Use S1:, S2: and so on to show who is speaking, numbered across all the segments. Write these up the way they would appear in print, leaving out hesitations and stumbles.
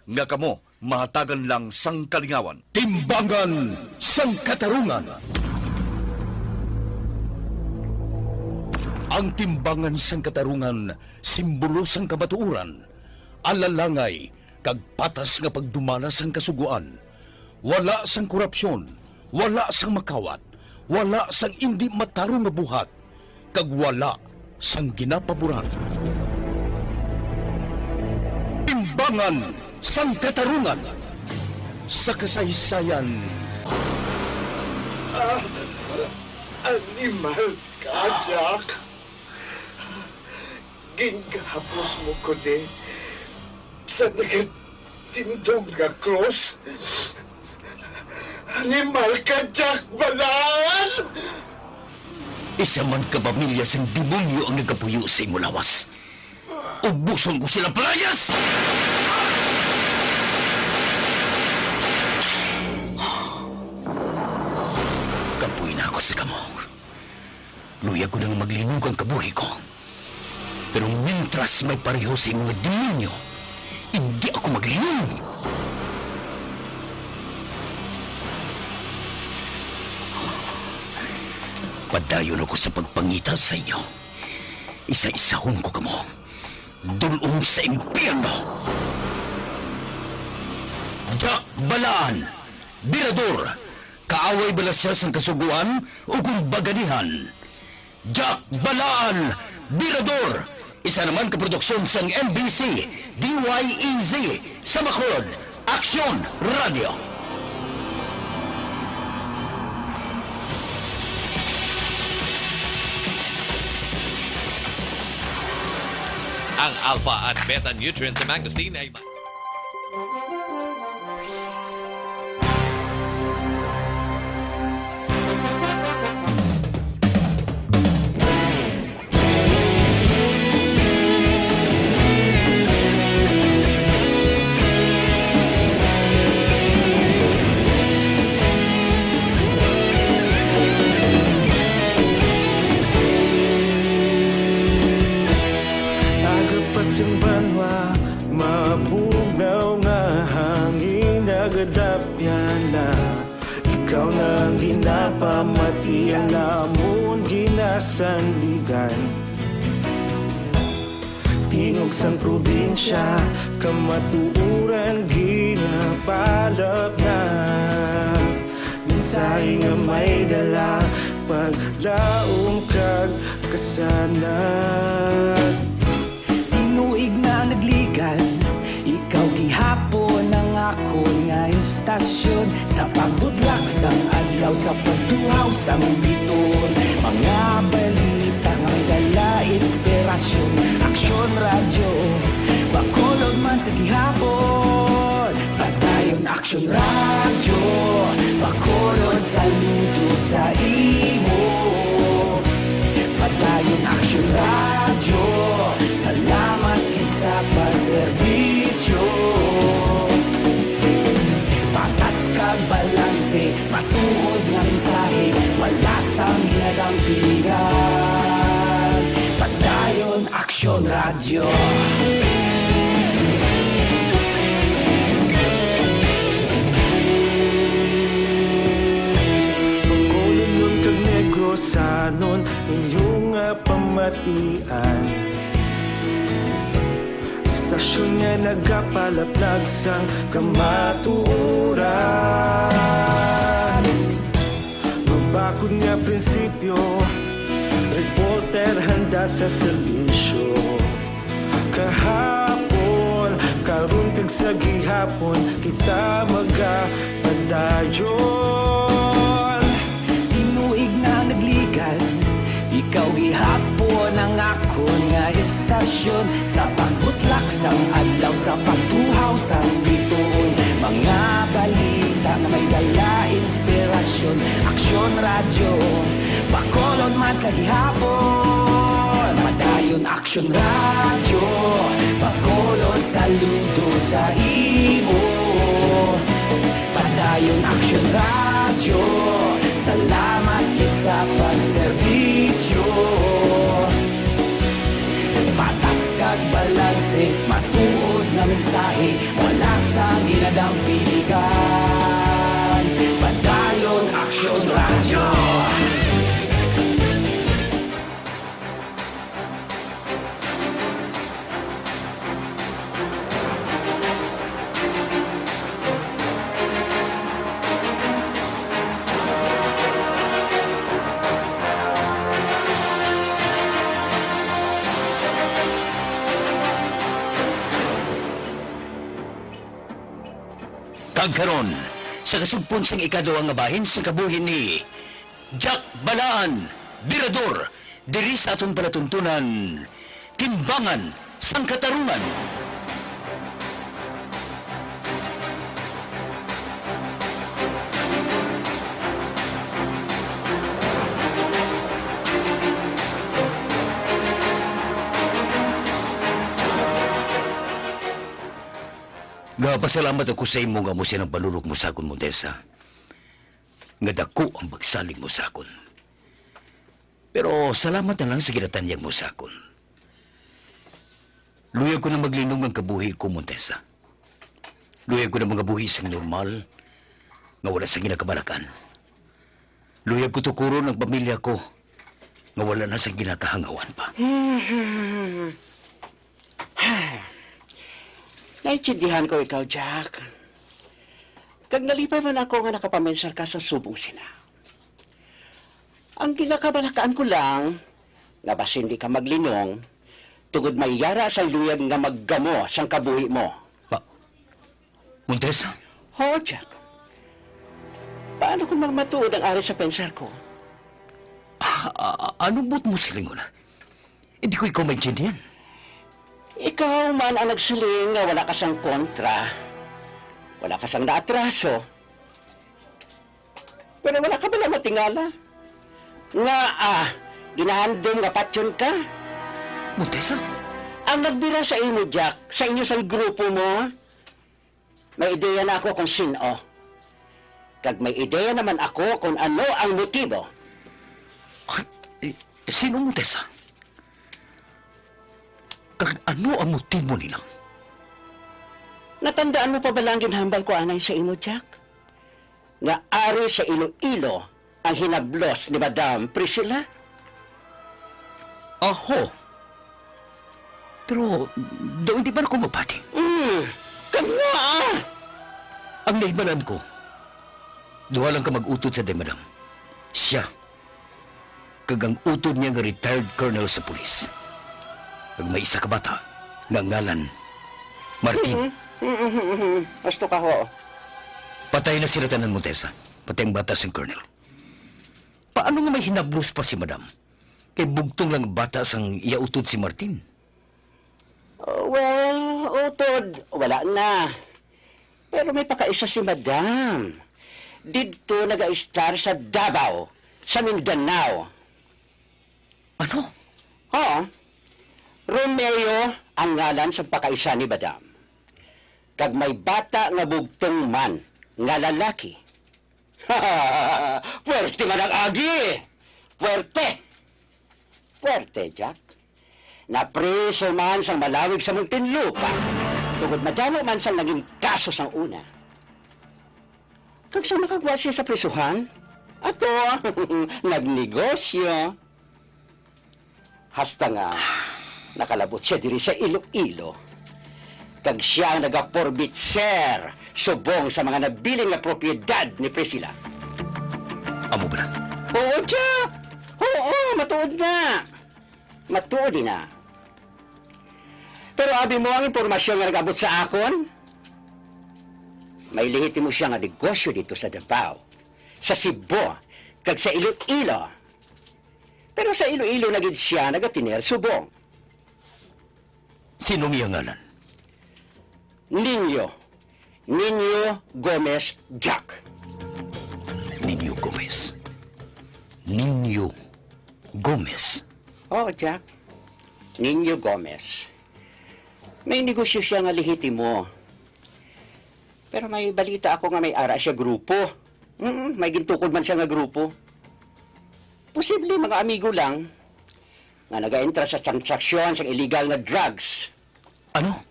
S1: nga kamo mahatagan lang sang kalingawan.
S2: Timbangan sang katarungan. Ang timbangan sang katarungan, simbolo sang kamatuuran, alalangay, kag patas nga pagdumala sang kasuguan. Wala sang korupsyon, wala sang makawat, wala sang indi matarong nga buhat, kag wala sang ginapaboran. Timbangan sang katarungan sa kasaysayan.
S3: Animal ka, Jack. Ginghapos mo ko di sa nagatindog nga cross. Animal ka, Jack, balaan!
S2: Isa man kapamilya sang demonyo ang nagkapuyo sa imo lawas. Ubuson ko sila palayas! Kapuy na ako sa kamong. Luya ko nang maglinog ang kabuhi ko. Pero mientras may pareho sa mga demonyo, hindi ako maglinog. Padayon ako sa pagpangita sa inyo. Isa-isahon ko kamo. Dulong sa impyerno. Jack Balaan, Birador, kaaway balasas ang kasuguan o kung baganihan. Jack Balaan, Birador, isa naman kaproduksyon sang MBC, DYEZ, sa Bacolod, Aksyon Radio.
S4: Ang alpha at beta nutrients sa mangosteen ay
S5: Pamatian namon ginasandigan. Tingog sang probinsya, kamatuuran ginapalap na. Minsay nga may dala, paglaong kag kasanat. Tinuig na nagligan, ikaw gihapon ang ako nga istasyon. Sa pagbutlak sang adlaw, sa pagtuhaw sang biton. Mga balita nga may dala inspirasyon. Aksyon radyo, Bacolod man sa gihapon. Padayon Aksyon radyo, Bacolod saludo sa imo. Padayon Aksyon radyo, salamat kisa pagserbisyo. Patas kag balanse, matuod nga mensahe, wala sang ginadampigan. Padayon Aksyon Radio. Bacolod nun kag Negrosanon, inyong pamatian. Istasyon nga nagapalaplag sang kamatuuran. Mabakod nga prinsipyo, reporter handa sa serbisyo. Kahapon, karon kag sa gihapon, kita magapadayon. Tinuig na nagligan, ikaw gihapon ang ako nga istasyon. Sa pagbutlak sang adlaw, sa pagtuhaw sang bituon. Mga balita na may dala inspirasyon. Aksyon radyo, Bacolod man sa gihapon. Padayon Aksyon radyo, Bacolod saludo sa imo. Padayon Aksyon radyo, salamat kit sa pagserbisyo. Patas kag balanse, matuod nga mensahe, wala sa
S2: Kagkaron, sa kasugpon sang ikaduha nga bahin sa kabuhin ni Jack Balaan, Birador, diri sa aton palatuntunan, Timbangan sang Katarungan. Pasalamat ako sa imo nga mo siya ng panulog mo sa akon, Montesa. Nga dako ang pagsalig mo sa akon. Pero salamat na lang sa ginatanyag mo sa akon. Luyag ko na maglinong ang kabuhi ko, Montesa. Luyag ko na mga buhi sang normal, nga wala sa ginakabalakan. Luyag ko tukuron ang pamilya ko, nga wala na sa ginakahangawan pa.
S6: Naintindihan ko ikaw, Jack. Kag nalipay man ako nga nakapamensar ka sa subong sina. Ang ginakabalakaan ko lang, nga bas hindi ka maglinong, tungod may yara sa luyag nga maggamo sang kabuhi mo.
S2: Montesa?
S6: Ho, Jack. Paano kung magmatuod ang ari sa pensar ko?
S2: Anong buot mo silingon? Hindi ko ikaw maintindihan.
S6: Ikaw man ang nagsiling nga wala ka sang kontra. Wala ka sang naatraso. Pero wala ka ba lang matingala? Nga ginahandom nga patyon ka?
S2: Montesa?
S6: Ang nagbira sa inyo, Jack, sa inyo sang grupo mo, may ideya na ako kung sino. Kag may ideya naman ako kung ano ang motibo.
S2: Sino, Montesa? Kag ano ang motibo nila?
S6: Natandaan mo pa ba lang ginhambal ko anay sa imo, Jack? Nga ari sa Iloilo ang hinablos ni Madam Priscilla?
S2: Aho. Pero, doon di ba ako magpati?
S6: Kanya!
S2: Ang naibanan ko, duha lang ka mag-utod sa day, madam. Siya. Kag ang utod niya nga retired colonel sa pulis. Kag may isa ka bata, nga ngalan, Martin.
S6: Gusto ka ho.
S2: Patay na sila tanan, Montesa. Patay ang bata sang colonel. Paano nga may hinablos pa si madam? Kay bugtong lang bata sang iautod si Martin.
S6: Well, utod, wala na. Pero may pakaisa si Madam. Dito nag-a-star sa Davao, sa Mindanao.
S2: Ano?
S6: Oo. Romeo ang ngalan sa pakaisa ni Madam. Kag may bata nga bugtong man, nga lalaki. Puwerte man ang agi! Puwerte! Puwerte, Jack. Napreso man sang malawig sa Muntinlupa. Tungod madamo man sang naging kaso sang una. Kag sa makagwa siya sa presuhan, ato, nagnegosyo. Hasta nga, nakalabot siya diri sa Iloilo. Kag siya ang nagaporbitser, subong sa mga nabiling na propiedad ni Priscilla.
S2: Amo ba?
S6: Oo, Jack! Oo, matuod na. Matuod na. Pero abi mo ang impormasyon nga nag-abot sa akon? May lehitimo siya nga negosyo dito sa Davao, sa Cebu, kag sa Iloilo. Pero sa Iloilo nagid siya nagatiner subong.
S2: Sinong iyang ngalan?
S6: Nino Gomez Jack.
S2: Nino Gomez. Nino Gomez.
S6: Oh, Jack. Nino Gomez. May negosyo siya nga lehitimo. Pero may balita ako nga may ara siya grupo. May gintukod man siya nga grupo. Posible mga amigo lang nga nag-entra sa transaksyon sa illegal na drugs.
S2: Ano?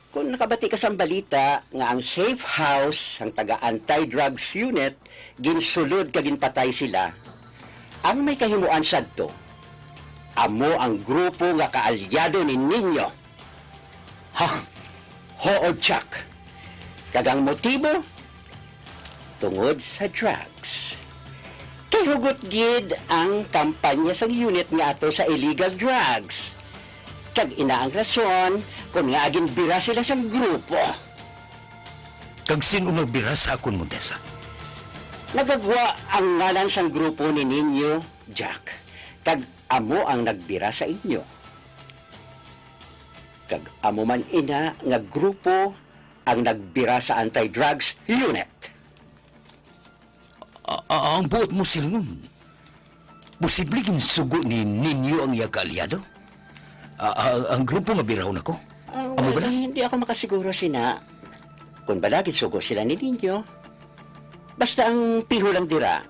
S6: Kung nakabati ka sa balita nga ang safe house ang taga-anti-drugs unit ginsulod ka ginpatay sila, ang may kahimuan sadto, amo ang grupo nga kaalyado ni Nino.
S2: Ha?
S6: Oo, Chuck. Kagang motibo, tungod sa drugs. Kay hugot gid ang kampanya sa unit nga ato sa illegal drugs. Kag ina ang rason kung nga aging bira sila sa grupo.
S2: Kag sino nagbira sa akon, Montesa?
S6: Nagagwa ang ngalan sang grupo ni ninyo, Jack. Kag amo ang nagbira sa inyo. Kag amo man ina nga grupo ang nagbira sa anti-drugs unit.
S2: Ang buot mo silngon. Posible sugo ni ninyo ang iya kaalyado? Ang grupo mabiraw na ko. Amo ba na?
S6: Hindi ako makasiguro sina. Kung balagid sugo sila ni ninyo. Basta ang piho lang dira.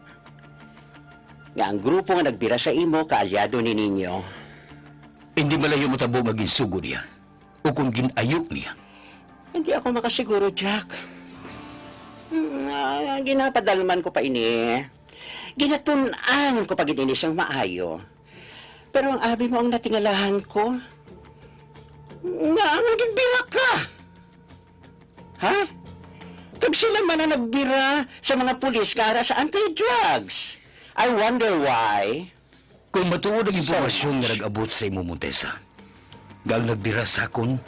S6: Nga ang grupo nga nagbira sa imo, kaalyado ni ninyo.
S2: Hindi malayo mo tabo maging sugo niya. O kung ginayo niya.
S6: Hindi ako makasiguro, Jack. Ginapadalman ko pa ini. Ginatunan ko pag ini siyang maayo. Pero ang abi mo ang natingalahan ko, nga ang nagbira ka. Ha? Kag sila man ang nagbira sa mga pulis kara sa anti-drugs. I wonder why.
S2: Kung matuod ang impormasyon
S6: So
S2: nga nag-abot sa imo, Montesa, gang nagbira sa akon,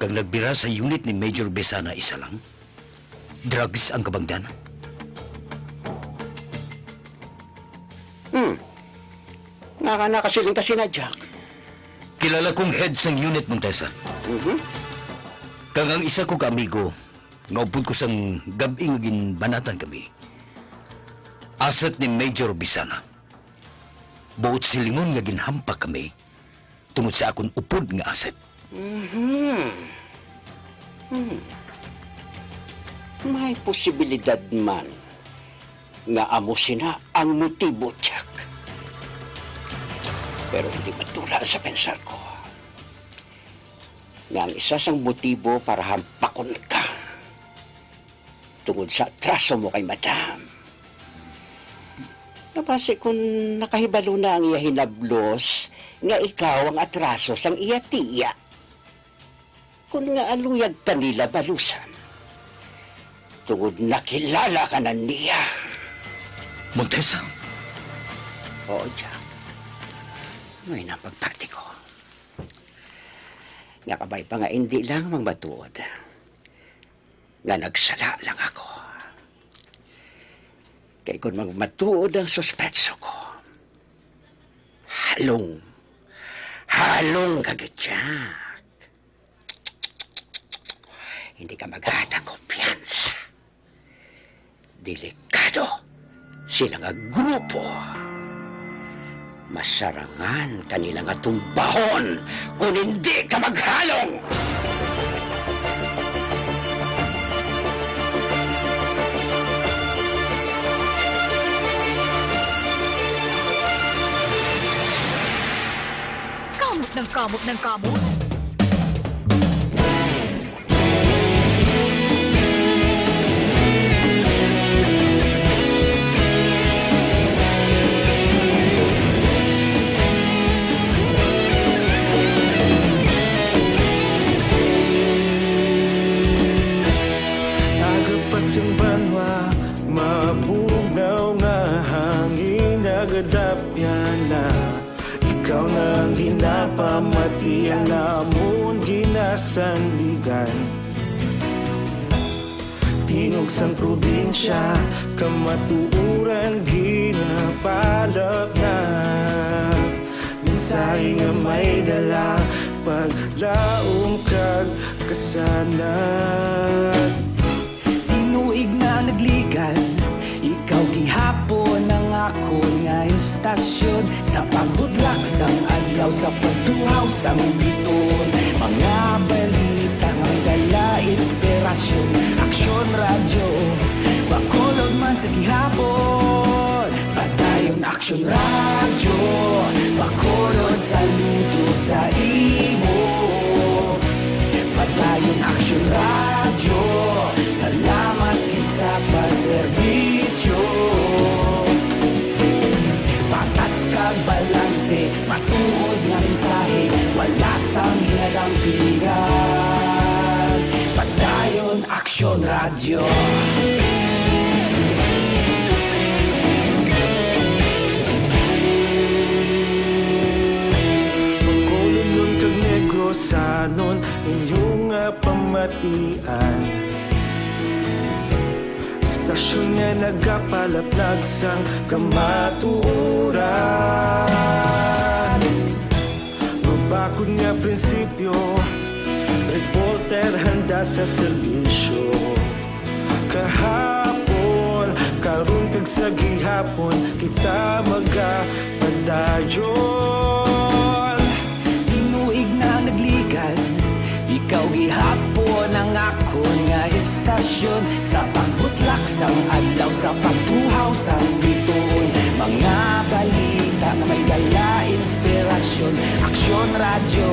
S2: kag nagbira sa unit ni Major Besana isa lang, drugs ang kabangdan.
S6: Nga ka nakasiling kasi na, Jack.
S2: Kilala kong head sang unit, Montesa. Kag ang isa ko ka-amigo, nga upod ko sang gabi nga ginbanatan kami. Asset ni Major Besana. Buot silingon nga ginhampak kami tungod sa akong upod nga asset.
S6: May posibilidad man nga amo sina ang motibo, Jack. Pero hindi matula sa pensar ko. Nga ang isa sang motibo para hampakon ka tungod sa atraso mo kay Madam. Napasi kung nakahibalo na ang iya hinablos, nga ikaw ang atraso sang iya tiya. Kung nga aluyag ka nila balusan, tungod nakilala ka na niya.
S2: Montesa,
S6: Oo, Jack. May napagpati ko. Nakabay pa nga hindi lang mang matuod. Nga nagsala lang ako. Kaya kung magmatuod ang suspetso ko, halong kagad, Jack. Hindi ka maghatang kumpiyansa. Delikado sila nga grupo. Masarangan kanila nga tumbahon kung hindi ka maghalong.
S7: Kamot ng kamot.
S5: Yung banwa, mabugnaw nga hangin nagadapyan na. Ikaw na ang ginapamatian namon ginasandigan. Tinog sang probinsya, kamatuuran ginapalap na. Mensahe nga may dala, paglaom kag kasanat. Tinuig na nagligan, ikaw gihapon ang ako nga istasyon. Sa pagbudlak sang adlaw, sa pagtuhaw sang biton. Mga balita ang dala, inspirasyon. Aksyon radyo, bakolod man sa gihapon. Padayon aksyon radyo, bakolod saludo sa imo. Padayon aksyon radyo, salamat kisa pagserbisyo. Patas kag balanse, matuod nga mensahe, wala sang ginadang piligan. Padayon aksyon radyo. Magkulong kag negro sanon inyong pamatian.
S8: Istasyon niya nagapalaplag sang kamaturan. Mabakod nga prinsipyo, reporter handa sa serbisyo. Kahapon, karon kag sa gihapon, kita magapadayon.
S5: Tinuig na nagligad, ikaw gihapon ang akon nga istasyon. Sa pagbutlak sang adlaw, sa pagtuhaw sang bituon. Mga balita na may dala inspirasyon. Aksyon radyo,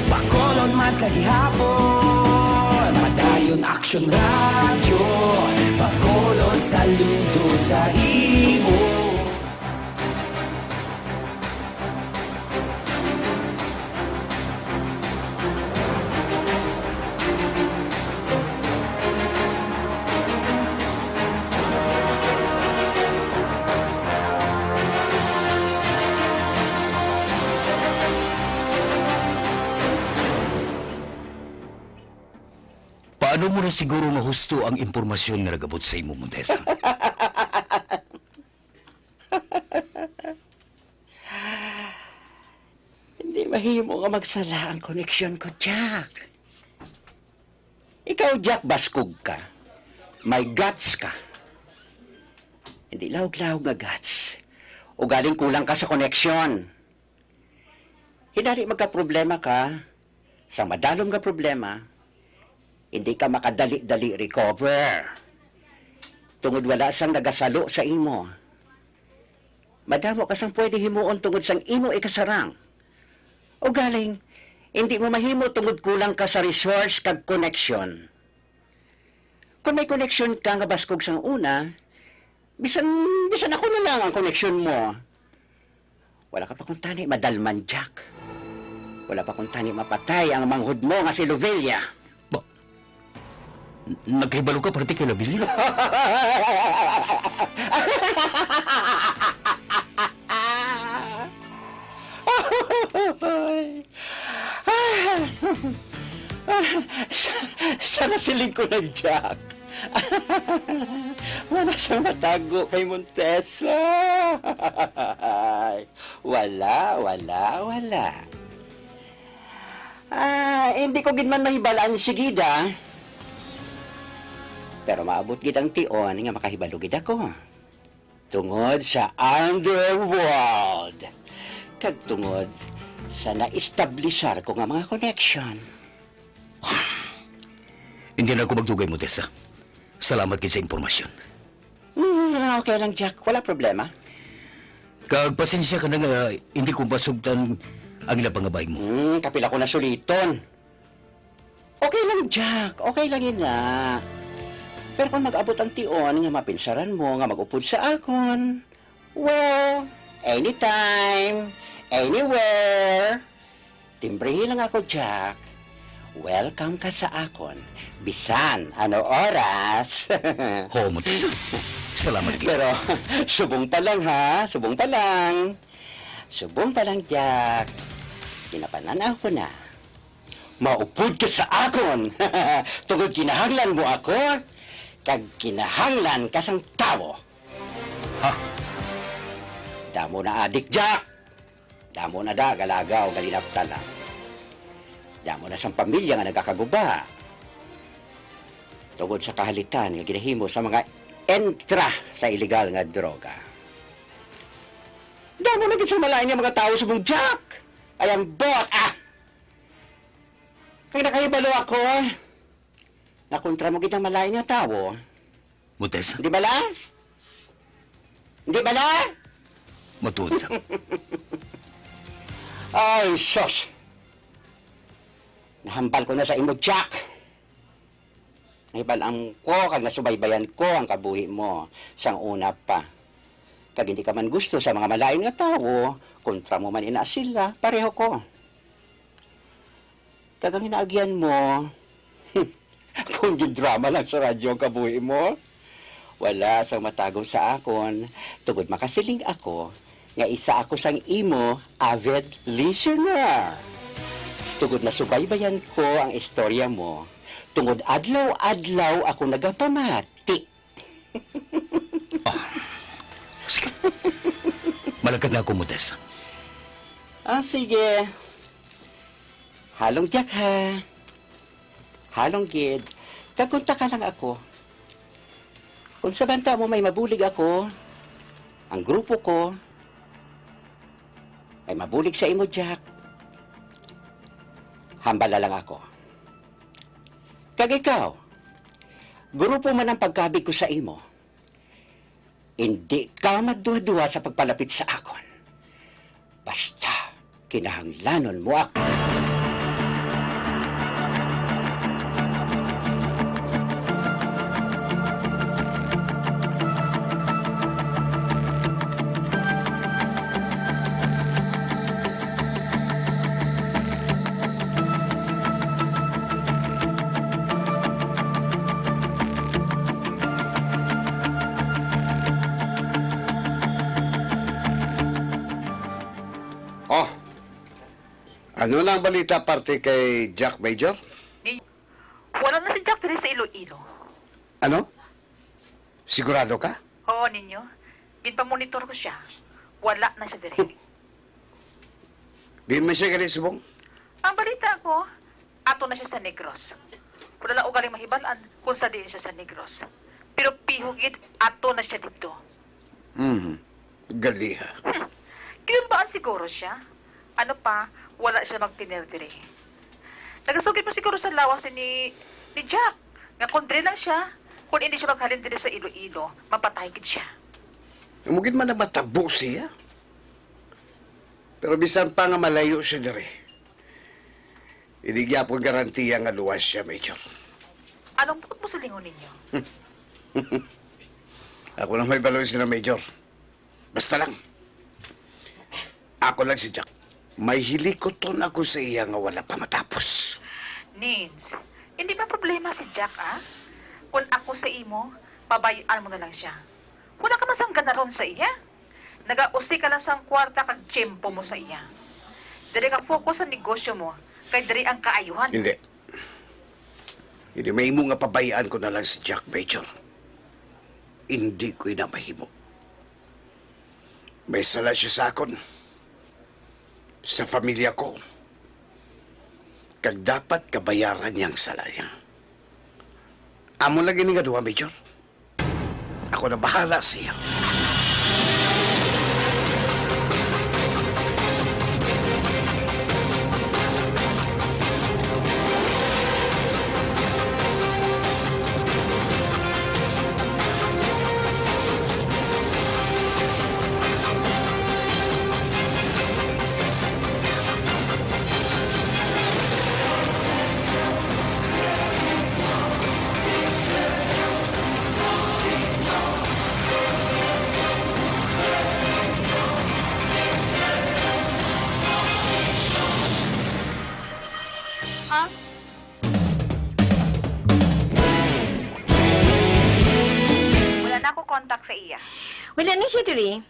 S5: bakolon man sa gihapon. Madayon aksyon radyo, bakolon saludo sa imo.
S2: Paano mo na siguro nga husto ang impormasyon nga nagabot sa imo, Montesa?
S6: Hindi mahimo nga magsala ang koneksyon ko, Jack. Ikaw, Jack, baskog ka. May guts ka. Hindi lawag-lawag nga guts. O galing kulang ka sa koneksyon. Hinali magka-problema ka. Sa madalom nga problema, hindi ka makadali-dali recover. Tungod wala sang nagasalo sa imo. Madamo ka sang pwede himuon tungod sang imo ikasarang. O galing, hindi mo mahimo tungod kulang ka sa resource kag connection. Kung may connection ka nga baskog sang una, bisan ako na lang ang connection mo. Wala ka pa kung tani madalman, Jack. Wala pa kung tani mapatay ang manghud mo nga si Lovelia.
S2: Nagkahibalo ka parte kay Lovelia?
S6: Sana siling ko ng Jack. Wala siyang matago kay Montesa. Wala. Hindi ko gid man mahibalaan si Gida. Pero maabot gid ang tion nga makahibalo gid ako. Tungod sa underworld. Kag tungod sa na-establisar ko nga mga connection.
S2: Hindi na ako magdugay, Montesa. Salamat gid sa impormasyon.
S6: Okay lang, Jack. Wala problema.
S2: Kag pasensya ka na nga hindi ko pasugtan ang ila pangabay mo.
S6: Kapila ko na suliton. Okay lang, Jack. Okay lang yun na. Pero kung mag-abot ang tion nga mapinsaran mo nga mag-upod sa akon, well, anytime, anywhere, timbrihin lang ako, Jack. Welcome ka sa akon. Bisan, ano oras?
S2: Ho, Montesa. Salamat gid.
S6: Pero, subong pa lang ha. Subong pa lang. Subong pa lang, Jack. Kinapananaw ko na. Maupod ka sa akon. Tungod kinahanglan mo ako, kag kinahanglan ka sang tao.
S2: Ha?
S6: Damo na adik, Jack. Damo na da, galaga o galinaptala. Damo na sang pamilya nga nagkakaguba. Tungod sa kahalitan nga ginahimo sa mga entra sa illegal nga droga. Damo na gid sa malain nga mga tao sa mong Jack. Ay ang bot, Kaya nakahibalo ako, nakontra mo gid ang malain nga tao.
S2: Montesa,
S6: Hindi bala? Hindi bala?
S2: matuod lang.
S6: Ay, sos. Nahambal ko na sa imo, Jack. Nahibalaan ko, kag nasubaybayan ko ang kabuhi mo sang una pa. Kag hindi ka man gusto sa mga malain nga tao, kontra mo man ina sila, pareho ko. Kag ang inaagyan mo, kung drama lang sa radyo ang kabuhi mo, wala sang matagaw sa akon, tugod makasiling ako, nga isa ako sang imo avid listener. Tugod na subaybayan ko ang istorya mo, tungod adlaw-adlaw ako nagapamati.
S2: Sige. Malagad na ako, Modesta.
S6: Sige. Halong Jack, ha? Halong Gid. Kagunta ka lang ako. Kung sa banta mo may mabulig ako, ang grupo ko ay mabulig sa imo, Jack. Hambala lang ako. Kag ikaw, grupo man ang pagkabig ko sa imo, hindi ka magduwa-duwa sa pagpalapit sa akon. Basta, kinahanglanon mo ako.
S3: Oh, ano na ang balita parte kay Jack Major?
S7: Wala na si Jack diri sa Iloilo.
S3: Ano? Sigurado ka?
S7: Oo, ninyo. Ginpamonitor ko siya. Wala na siya diri.
S3: Di man siya gali subong?
S7: Ang balita ko, ato na siya sa Negros. Wala lang ugaling mahibalaan kung sa din siya sa Negros. Pero pihugid, ato na siya dito.
S3: Gali ha.
S7: Kinunbaan siguro siya. Ano pa, wala siya magtinir diri. Nagasugid pa siguro sa lawas ni Jack. Nga kundre lang siya. Kung hindi siya maghalin diri sa Iloilo, mapatay gid siya.
S3: Umugid man na matabo siya. Pero bisan pa nga malayo siya diri. Hindi gyapon garantiya nga luwas siya, Major.
S7: Anong bukod mo sa lingon ninyo?
S3: Ako na may baloy sila, Major. Basta lang. Ako lang si Jack. May hilikoton ako sa iya nga wala pa matapos.
S7: Nins, hindi ba problema si Jack, ah? Kung ako sa imo, pabayaan mo na lang siya. Wala ka masangga na ron sa iya. Nag-ausi ka lang sa kwarta kag tiyempo mo sa iya. Dari ka focus sa negosyo mo, kay dari ang kaayuhan.
S3: Hindi. Hindi may mo nga pabayaan ko na lang si Jack, Major. Hindi ko na mahimo. May sala siya sa akon. Sa pamilya ko. Kag dapat kabayaran niyang sala niya. Amo lagi ni nga duha, Major. Ako na bahala siya.
S7: Wala na ako contact sa iya.
S9: Wala na siya diri.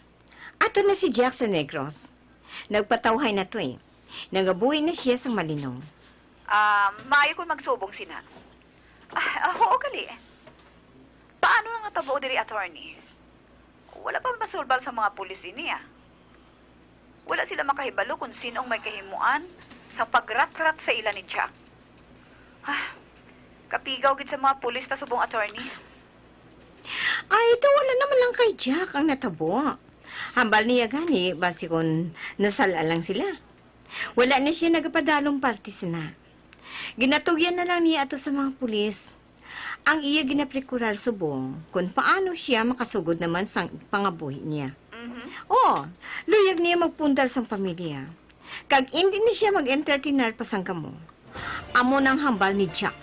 S9: Ato na si Jack sa Negros. Nagpatawhay na to eh. Nagabuhi na siya sa Malinong.
S7: Maayo ko magsubong sina. Oo, kali. Paano nga tabo diri, attorney? Wala pa masulbal sa mga pulis niya. Wala sila makahibalo kung sinong may kahimuan sa pagrat-rat sa ila ni Jack. Kapigaw gid sa mga pulis ta subong, attorney.
S9: Ay, ito wala naman lang kay Jack ang natabo. Hambal niya gani, basi kung nasala lang sila. Wala na siya nagapadalong partis na. Ginatugyan na lang niya ato sa mga pulis. Ang iya ginaprekurar subong kung paano siya makasugod naman sa pangabuhi niya. Oo, luyag niya magpundar sa pamilya. Kag hindi na siya mag-entertainer pa sang kamo. Amo ng hambal ni Jack.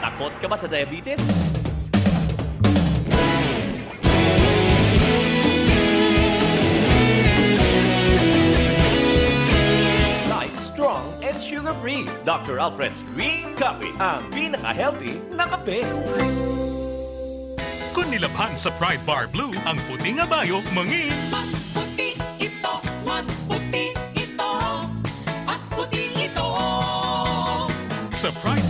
S4: Takot ka ba sa diabetes? Light, strong, and sugar-free. Dr. Alfred's Green Coffee, ang pinaka-healthy na kape.
S10: Kung nilabhan sa Pride Bar Blue, ang puting abayo mangin.
S5: Mas puti ito, mas puti.
S10: sa Pride.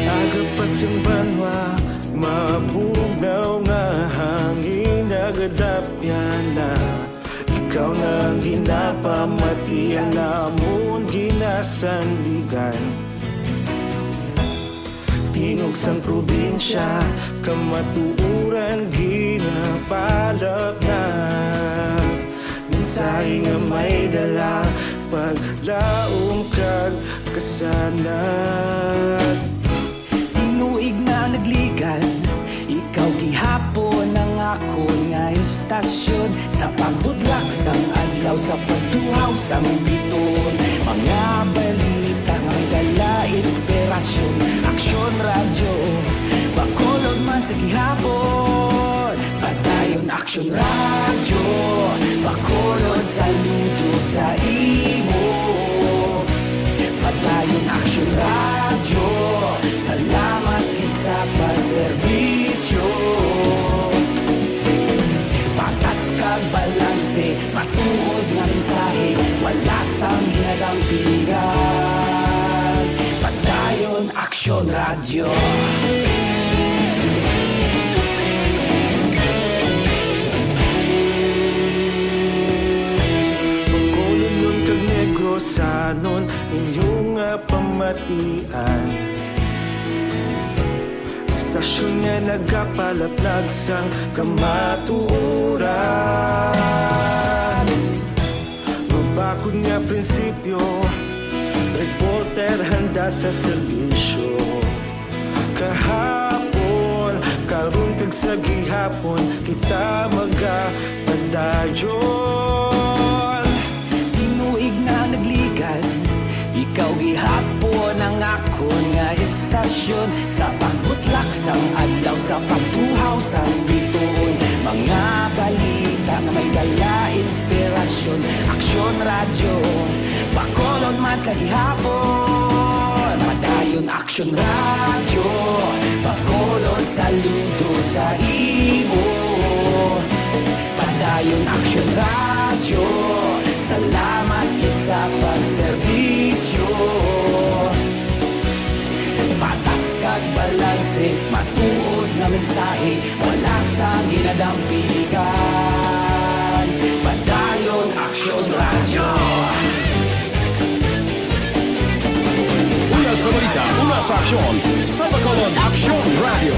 S8: Agapas yung banwa, mabugnaw nga hangin nagadapyan na. Ikaw na ginapamatian namon ginasandigan. Tingog sang probinsya, kamatuuran ginapalap na. Minsay nga may dala, paglaom kag kasanat.
S5: Tinuig na nagligan, ikaw gihapon ang ako nga istasyon. Sa paghudlak sang adlaw, sa pagtuhaw sang biton. Mga balita nga may dala inspirasyon. Aksyon radyo, bakolod man sa gihapon. Padayon aksyon radyo, bakolod saludo sa imo. Padayon aksyon radyo, salamat kisa pagserbisyo. Patas kag balanse, matuod nga mensahe, wala sang ginadampigan. Padayon aksyon radyo.
S8: Magkulunyon kag negrosanon, inyong pamatian. Istasyon nga nagapalaplag sang kamatuuran. Mabakod nga prinsipyo, reporter handa sa serbisyo. Kahapon, karon kag sa gihapon, kita magapadayon.
S5: Tinuig na nagligan, ikaw gihapon ang ako nga istasyon. Sa pagbutlak sang adlaw, sa pagtuhaw sang biton. Mga balita nga may dala inspirasyon. Aksyon radyo, bakolod man sa gihapon. Padayon aksyon radyo, bakolod saludo sa imo. Padayon aksyon radyo, salamat kit sa pagserbisyo. Patas kag balanse, matuod nga mensahe, wala sang ginadampigan. Padayon aksyon radyo.
S2: Una sa balita, una sa aksyon, sa Bacolod Aksyon Radio.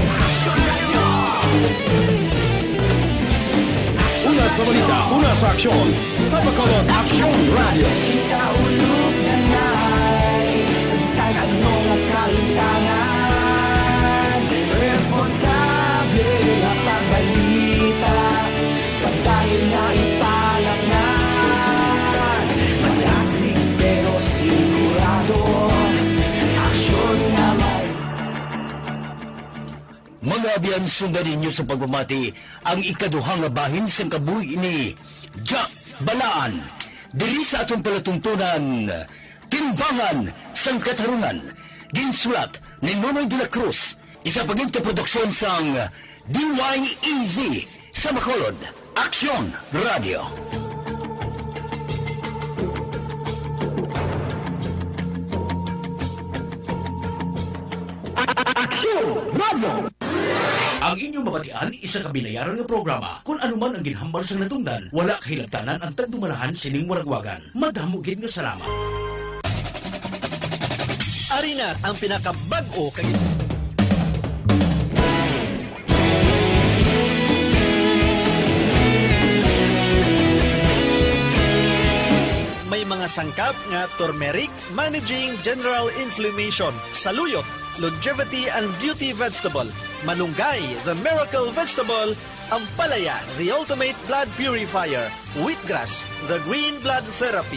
S2: Una sa balita, una sa aksyon, sa Bacolod Aksyon Radio.
S5: Ikaulog na ngay, sa bisan anong kalintangan. Responsable nga pagbalita, pagdayon nga ipalaknan. Malasig pero sigurado, aksyon nga may.
S2: Mga abiyan, sundan ninyo sa pagmamati ang ikaduhang nga bahin sang kabuhi ni Jack Balaan. Diri sa atong palatuntunan, Timbangan sang Katarungan. Ginsulat ni Nonoy de la Cruz. Isa paginta produksyon sang DYEZ sa Bacolod Aksyon Radio. Ang inyong mabatian, isa ka binayaran nga programa. Kung anuman ang ginhambal sa natungdan, wala kahilabtanan ang tagdumanahan sining waragwagan. Madamugid nga salamat.
S11: Arina ang pinakabag-o kay may mga sangkap nga turmeric managing general inflammation, saluyot, longevity and beauty vegetable, malunggay, the miracle vegetable, ampalaya, the ultimate blood purifier, wheatgrass, the green blood therapy,